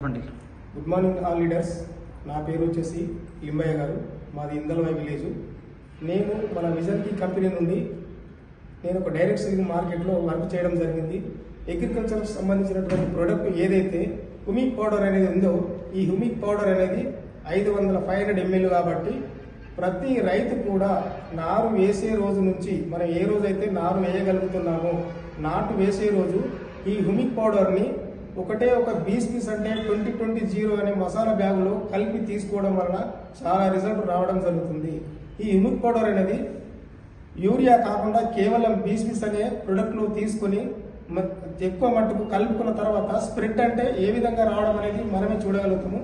చెప్పండి. Good morning all leaders. నా పేరు వచ్చేసి లింబయ్య గారు. మాది ఇందలవాయి విలేజ్. నేను మన విజన్కి కంపెనీ నుండి నేను ఒక డైరెక్ట్ సెల్లింగ్ మార్కెట్లో వర్క్ చేయడం జరిగింది. అగ్రికల్చర్కి సంబంధించినటువంటి ప్రోడక్ట్ ఏదైతే హ్యూమిక్ పౌడర్ అనేది ఉందో, ఈ హ్యూమిక్ పౌడర్ అనేది 500 ml కాబట్టి ప్రతి రైతు కూడా నారు వేసే రోజు నుంచి మనం ఏ రోజైతే నారు వేయగలుగుతున్నామో నాటు వేసే రోజు ఈ హ్యూమిక్ పౌడర్ని ఒక పీస్ అంటే 20-20-0 అనే మసాలా బ్యాగులో కలిపి తీసుకోవడం వలన చాలా రిజల్ట్ రావడం జరుగుతుంది. ఈ హ్యూమిక్ పౌడర్ అనేది యూరియా కాకుండా కేవలం పీస్ అనే ప్రొడక్ట్ను తీసుకొని ఎక్కువ మట్టుకు కలుపుకున్న తర్వాత స్ప్రెడ్ అంటే ఏ విధంగా రావడం అనేది మనమే చూడగలుగుతాము.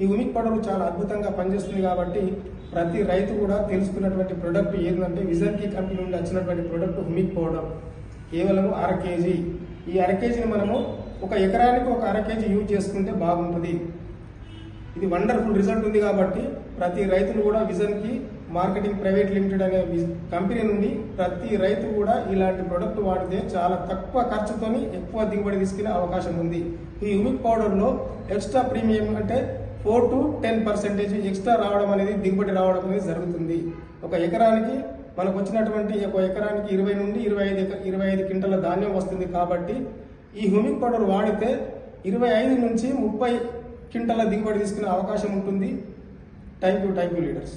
ఈ హ్యూమిక్ పౌడర్ చాలా అద్భుతంగా పనిచేస్తుంది కాబట్టి ప్రతి రైతు కూడా తెలుసుకున్నటువంటి ప్రొడక్ట్ ఏంటంటే విజన్కి కంపెనీ నుండి వచ్చినటువంటి ప్రొడక్ట్ హ్యూమిక్ పౌడర్ కేవలం 1/2 kg. ఈ 1/2 kgని మనము ఒక ఎకరానికి 1/2 kg యూజ్ చేసుకుంటే బాగుంటుంది. ఇది వండర్ఫుల్ రిజల్ట్ ఉంది కాబట్టి ప్రతి రైతులు కూడా విజన్కి మార్కెటింగ్ ప్రైవేట్ లిమిటెడ్ అనే కంపెనీ నుండి ప్రతి రైతు కూడా ఇలాంటి ప్రొడక్ట్ వాడితే చాలా తక్కువ ఖర్చుతోని ఎక్కువ దిగుబడి తీసుకునే అవకాశం ఉంది. ఈ హ్యూమిక్ పౌడర్లో ఎక్స్ట్రా ప్రీమియం అంటే 4 to 10% ఎక్స్ట్రా రావడం అనేది దిగుబడి రావడం అనేది జరుగుతుంది. ఒక ఎకరానికి మనకు వచ్చినటువంటి ఒక ఎకరానికి 20 నుండి 25 క్వింటాల ధాన్యం వస్తుంది కాబట్టి ఈ హ్యూమిక్ పౌడర్ వాడితే 25 నుంచి 30 క్వింటాల దిగుబడి తీసుకునే అవకాశం ఉంటుంది. Thank you leaders.